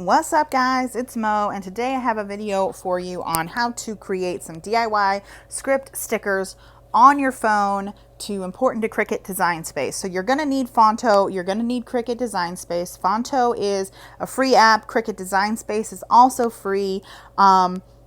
What's up guys, it's Mo, and today I have a video for you on how to create some DIY script stickers on your phone to import into Cricut Design Space. So you're going to need Phonto, you're going to need Cricut Design Space. Phonto is a free app, Cricut Design Space is also free.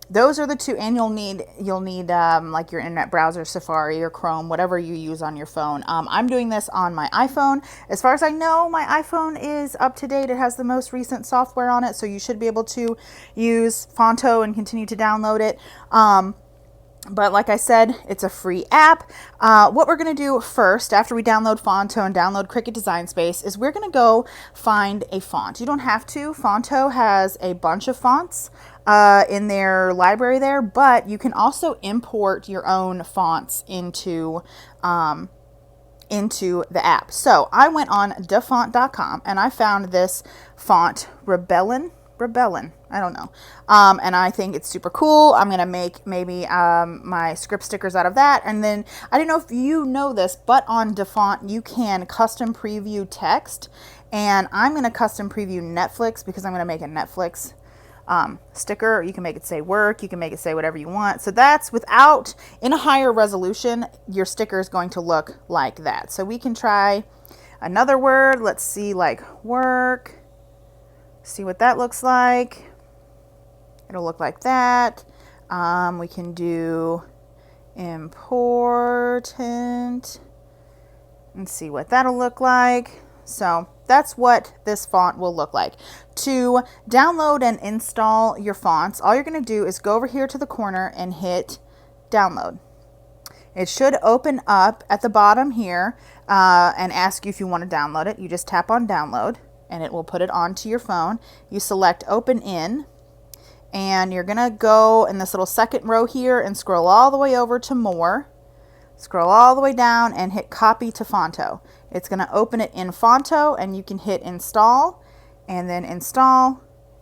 Those are the two, and you'll need like your internet browser, Safari or Chrome, whatever you use on your phone. I'm doing this on my iPhone. As far as I know, my iPhone is up to date. It has the most recent software on it, so you should be able to use Phonto and continue to download it. But like I said, it's a free app. What we're going to do first, after we download Phonto and download Cricut Design Space, is we're going to go find a font. You don't have to. Phonto has a bunch of fonts in their library there, but you can also import your own fonts into the app. So I went on dafont.com and I found this font, Rebellin, I don't know. And I think it's super cool. I'm going to make maybe my script stickers out of that. And then I don't know if you know this, but on Dafont you can custom preview text. And I'm going to custom preview Netflix because I'm going to make a Netflix sticker. You can make it say work. You can make it say whatever you want. So that's without, in a higher resolution, your sticker is going to look like that. So we can try another word. Let's see, like work. See what that looks like. It'll look like that. We can do important and see what that'll look like. So that's what this font will look like. To download and install your fonts, all you're going to do is go over here to the corner and hit download. It should open up at the bottom here and ask you if you want to download it. You just tap on download and it will put it onto your phone. You select open in, and you're gonna go in this little second row here and scroll all the way over to more. Scroll all the way down and hit copy to Phonto. It's gonna open it in Phonto, and you can hit install and then install,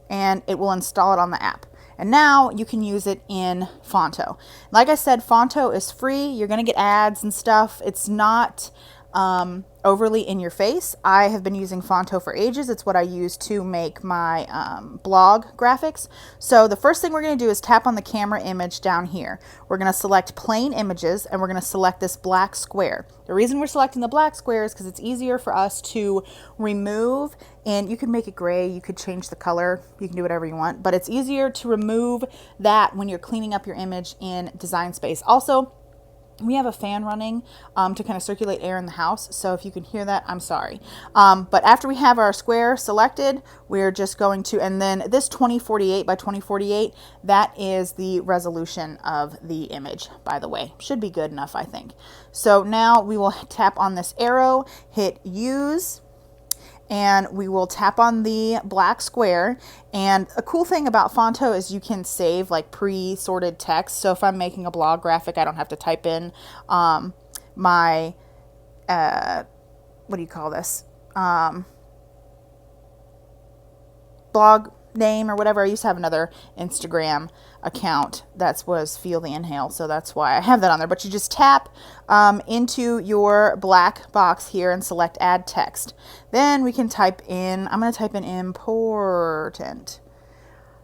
and it will install it on the app. And now you can use it in Phonto. Like I said, Phonto is free. You're gonna get ads and stuff. It's not overly in your face. I have been using Phonto for ages. It's what I use to make my blog graphics. So the first thing we're going to do is tap on the camera image down here. We're going to select plain images, and we're going to select this black square. The reason we're selecting the black square is because it's easier for us to remove, and you can make it gray, you could change the color, you can do whatever you want, but it's easier to remove that when you're cleaning up your image in Design Space. Also, we have a fan running to kind of circulate air in the house, so if you can hear that, I'm sorry. But after we have our square selected, we're just going to, and then this 2048 by 2048, that is the resolution of the image, by the way. Should be good enough, I think. So now we will tap on this arrow, hit use, and we will tap on the black square. And a cool thing about Phonto is you can save like pre-sorted text. So if I'm making a blog graphic, I don't have to type in my, what do you call this? Blog name or whatever. I used to have another Instagram account that was Feel the Inhale, so that's why I have that on there. But you just tap into your black box here and select add text. Then we can type in, I'm going to type in important.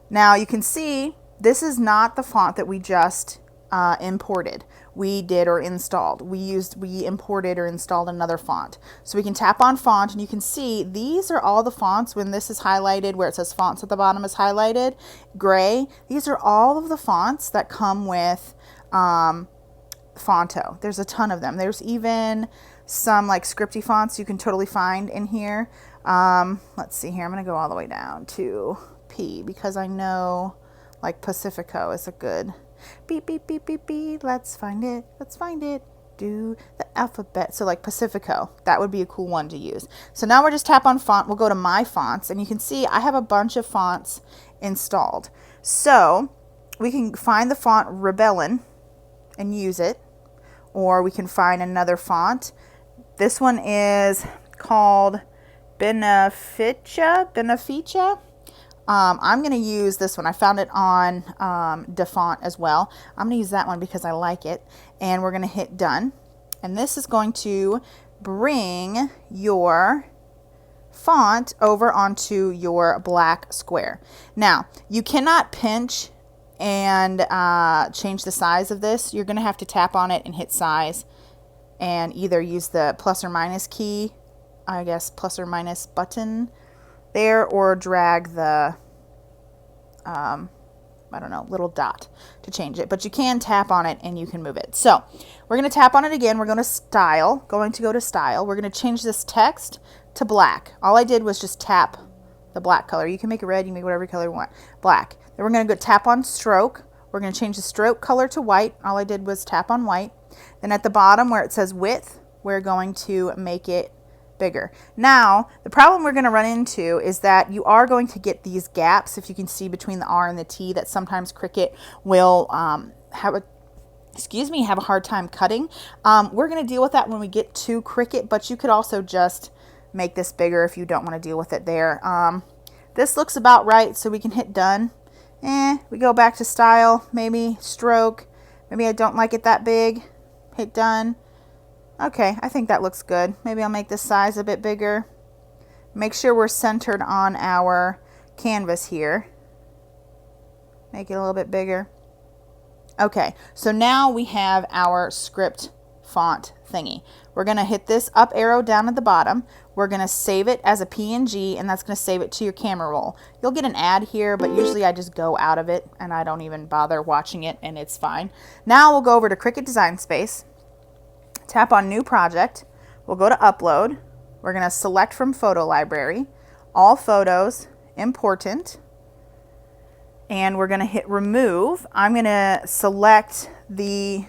Now you can see this is not the font that we just imported. We did or installed. We imported or installed another font. So we can tap on font, and you can see these are all the fonts. When this is highlighted, where it says fonts at the bottom is highlighted gray, these are all of the fonts that come with Phonto. There's a ton of them. There's even some like scripty fonts you can totally find in here. Let's see here. I'm going to go all the way down to P because I know like Pacifico is a good beep, beep, beep, beep, beep. Let's find it. Let's find it. Do the alphabet. So like Pacifico, that would be a cool one to use. So now we're just tap on font. We'll go to my fonts, and you can see I have a bunch of fonts installed. So we can find the font Rebellin and use it, or we can find another font. This one is called Beneficia. I'm going to use this one. I found it on Dafont as well. I'm going to use that one because I like it. And we're going to hit done. And this is going to bring your font over onto your black square. Now, you cannot pinch and change the size of this. You're going to have to tap on it and hit size and either use the plus or minus key, I guess plus or minus button there, or drag the I don't know, little dot to change it, but you can tap on it and you can move it. So we're going to tap on it again. We're going to go to style. We're going to change this text to black. All I did was just tap the black color. You can make it red, you can make whatever color you want. Black. Then we're going to go tap on stroke. We're going to change the stroke color to white. All I did was tap on white. Then at the bottom where it says width, we're going to make it bigger. Now, the problem we're going to run into is that you are going to get these gaps, if you can see between the R and the T, that sometimes Cricut will have a hard time cutting. We're going to deal with that when we get to Cricut, but you could also just make this bigger if you don't want to deal with it there. This looks about right, so we can hit done. We go back to style, maybe stroke. Maybe I don't like it that big. Hit done. Okay, I think that looks good. Maybe I'll make the size a bit bigger. Make sure we're centered on our canvas here. Make it a little bit bigger. Okay, so now we have our script font thingy. We're going to hit this up arrow down at the bottom. We're going to save it as a PNG, and that's going to save it to your camera roll. You'll get an ad here, but usually I just go out of it and I don't even bother watching it, and it's fine. Now we'll go over to Cricut Design Space. Tap on New Project. We'll go to Upload. We're going to select from Photo Library, All Photos, Important, and we're going to hit Remove. I'm going to select the,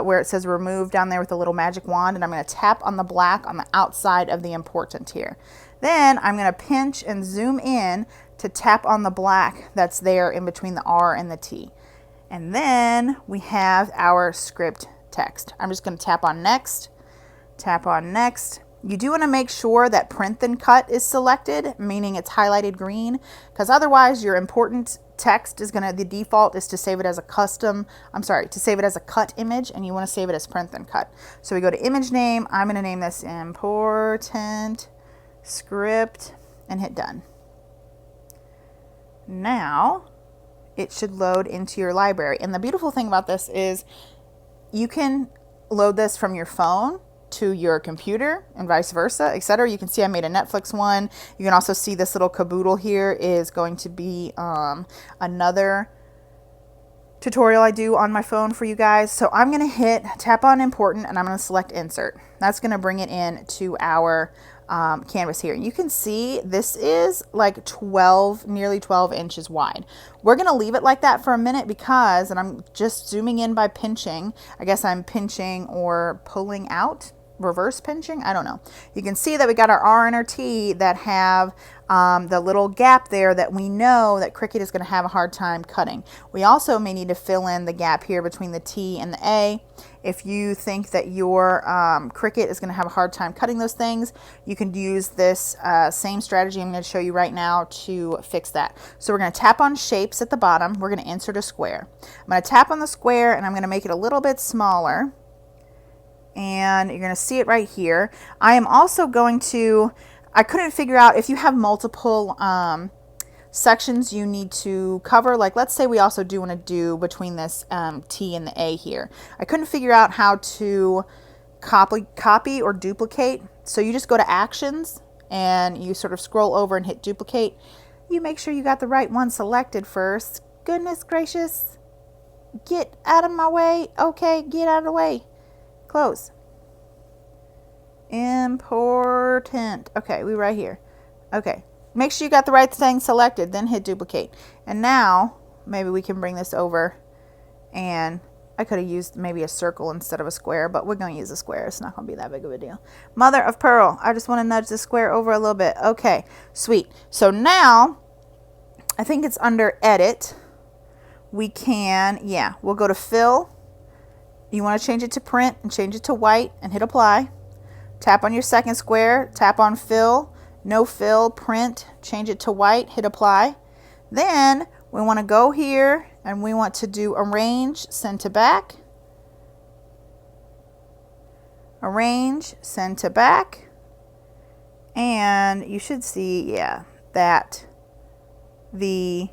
where it says Remove down there with the little magic wand, and I'm going to tap on the black on the outside of the Important here. Then I'm going to pinch and zoom in to tap on the black that's there in between the R and the T. And then we have our script text. I'm just going to tap on next, tap on next. You do want to make sure that print then cut is selected, meaning it's highlighted green, because otherwise your important text is going to, the default is to save it as a to save it as a cut image, and you want to save it as print then cut. So we go to image name. I'm going to name this important script and hit done. Now it should load into your library. And the beautiful thing about this is you can load this from your phone to your computer and vice versa, etc. You can see I made a Netflix one. You can also see this little caboodle here is going to be another tutorial I do on my phone for you guys. So I'm going to tap on important, and I'm going to select insert. That's going to bring it in to our canvas here. You can see this is like nearly 12 inches wide. We're going to leave it like that for a minute because, and I'm just zooming in by pinching. I guess I'm pinching or pulling out, reverse pinching. I don't know. You can see that we got our R and our T that have the little gap there that we know that Cricut is going to have a hard time cutting. We also may need to fill in the gap here between the T and the A. If you think that your Cricut is going to have a hard time cutting those things, you can use this same strategy I'm going to show you right now to fix that. So we're going to tap on shapes at the bottom. We're going to insert a square. I'm going to tap on the square, and I'm going to make it a little bit smaller. And you're going to see it right here. I am also going to, I couldn't figure out if you have multiple sections you need to cover. Like let's say we also do want to do between this T and the A here. I couldn't figure out how to copy or duplicate. So you just go to Actions and you sort of scroll over and hit Duplicate. You make sure you got the right one selected first. Goodness gracious. Get out of my way. Okay, get out of the way. Close. Important. Okay, we right here. Okay. Make sure you got the right thing selected, then hit duplicate. And now, maybe we can bring this over, and I could have used maybe a circle instead of a square, but we're going to use a square. It's not going to be that big of a deal. Mother of pearl. I just want to nudge the square over a little bit. Okay, sweet. So now, I think it's under edit. We can, we'll go to fill. You want to change it to print and change it to white and hit apply. Tap on your second square, tap on fill, no fill, print, change it to white, hit apply. Then we want to go here and we want to do arrange, send to back. Arrange, send to back. And you should see, yeah, that the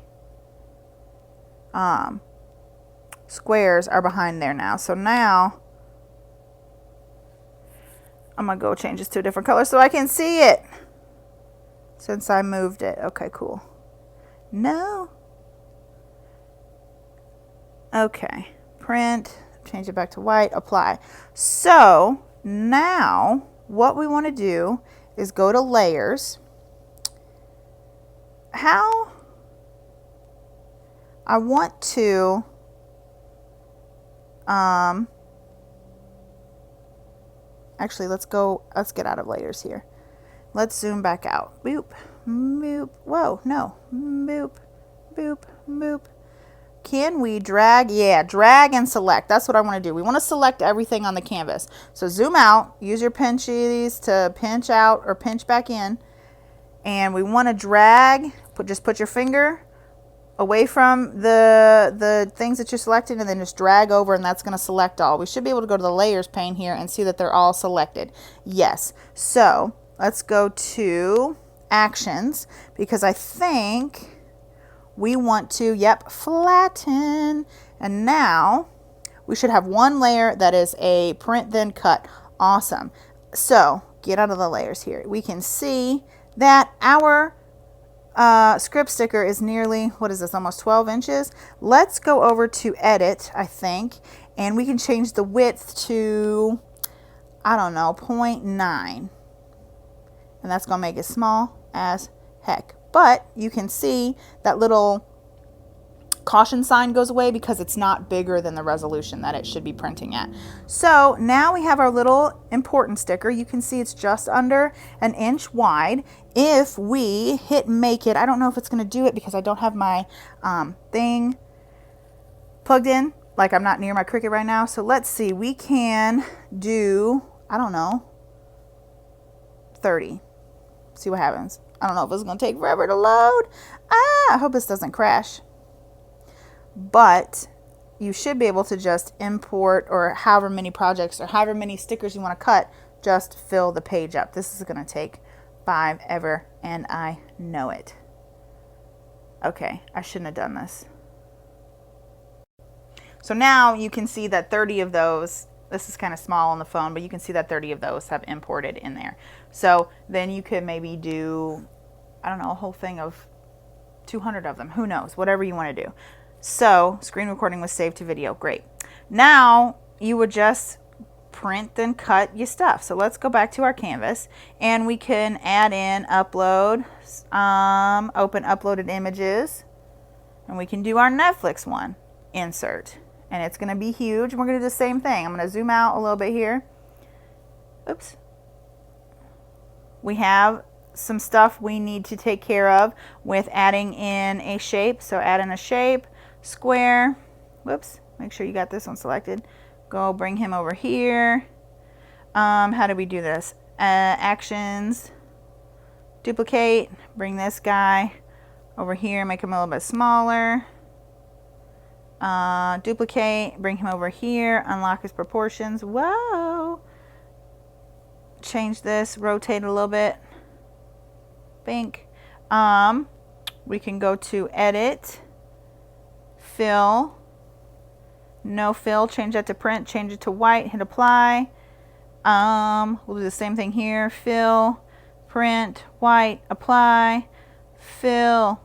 squares are behind there now. So now I'm gonna go change this to a different color so I can see it since I moved it. Okay, cool. No. Okay, print, change it back to white, apply. So now what we want to do is go to layers. How I want to actually let's get out of layers here. Let's zoom back out. Boop, boop. Whoa, no. Boop, boop, boop. Can we drag? Yeah, drag and select. That's what I want to do. We want to select everything on the canvas. So zoom out, use your pinchies to pinch out or pinch back in. And we want to drag, just put your finger away from the things that you selected and then just drag over, and that's going to select all. We should be able to go to the layers pane here and see that they're all selected. Yes. So let's go to actions because I think we want to, yep, flatten. And now we should have one layer that is a print then cut. Awesome. So get out of the layers here. We can see that our script sticker is nearly, what is this, almost 12 inches. Let's go over to edit, I think, and we can change the width to, I don't know, 0.9. And that's going to make it small as heck. But you can see that little caution sign goes away because it's not bigger than the resolution that it should be printing at. So now we have our little important sticker. You can see it's just under an inch wide. If we hit make it, I don't know if it's going to do it because I don't have my thing plugged in. Like I'm not near my Cricut right now. So let's see. We can do, I don't know, 30. See what happens. I don't know if it's going to take forever to load. I hope this doesn't crash. But you should be able to just import, or however many projects or however many stickers you want to cut, just fill the page up. This is going to take forever, and I know it. Okay, I shouldn't have done this. So now you can see that 30 of those, this is kind of small on the phone, but you can see that 30 of those have imported in there. So then you could maybe do, I don't know, a whole thing of 200 of them. Who knows? Whatever you want to do. So screen recording was saved to video. Great. Now you would just print and cut your stuff. So let's go back to our canvas and we can add in upload, open uploaded images, and we can do our Netflix one, insert. And it's going to be huge. We're going to do the same thing. I'm going to zoom out a little bit here. Oops. We have some stuff we need to take care of with adding in a shape. So add in a shape, square. Whoops. Make sure you got this one selected. Go bring him over here. How do we do this? Actions, duplicate, bring this guy over here, make him a little bit smaller. Duplicate, bring him over here, unlock his proportions. Whoa! Change this, rotate a little bit. Bink. We can go to edit, fill, no fill, change that to print, change it to white, hit apply. We'll do the same thing here. Fill, print, white, apply, fill,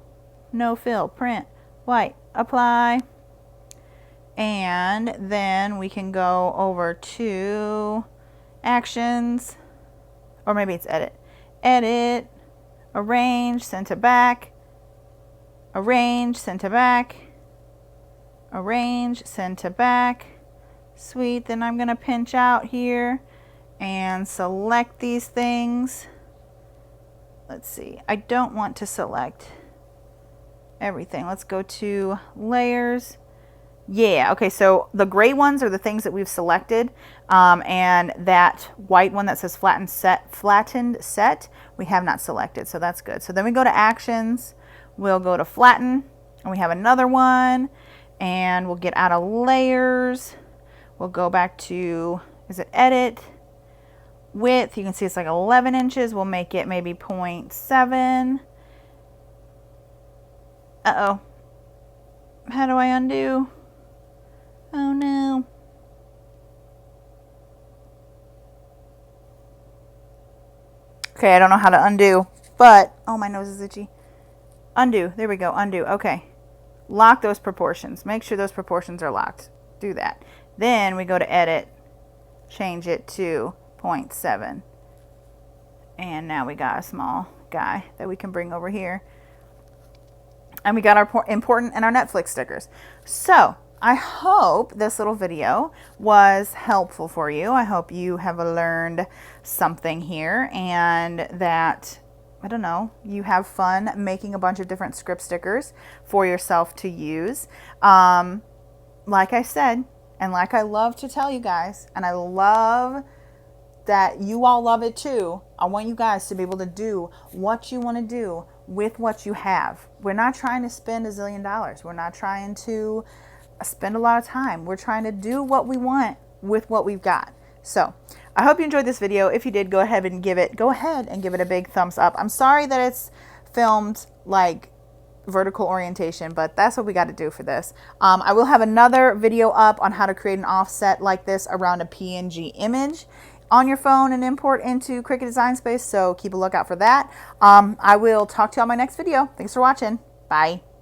no fill, print, white, apply. And then we can go over to actions, or maybe it's edit. Edit, arrange, send to back, arrange, send to back, arrange, send to back. Sweet. Then I'm going to pinch out here and select these things. Let's see. I don't want to select everything. Let's go to layers. Yeah, okay, so the gray ones are the things that we've selected, and that white one that says flattened set, we have not selected, so that's good. So then we go to actions, we'll go to flatten, and we have another one, and we'll get out of layers, we'll go back to, is it edit, width, you can see it's like 11 inches. We'll make it maybe 0.7. Uh-oh. How do I undo? Oh no. Okay, I don't know how to undo, but, oh, my nose is itchy. Undo, there we go, undo, okay. Lock those proportions. Make sure those proportions are locked. Do that. Then we go to edit, change it to 0.7. And now we got a small guy that we can bring over here. And we got our important and our Netflix stickers. So I hope this little video was helpful for you. I hope you have learned something here and that, I don't know, you have fun making a bunch of different script stickers for yourself to use. Like I said, and like I love to tell you guys, and I love that you all love it too, I want you guys to be able to do what you want to do with what you have. We're not trying to spend $1 zillion. We're not trying to spend a lot of time. We're trying to do what we want with what we've got. So I hope you enjoyed this video. If you did, go ahead and give it a big thumbs up. I'm sorry that it's filmed like vertical orientation, but that's what we got to do for this. I will have another video up on how to create an offset like this around a PNG image on your phone and import into Cricut Design Space, so keep a lookout for that. I will talk to you on my next video. Thanks for watching. Bye.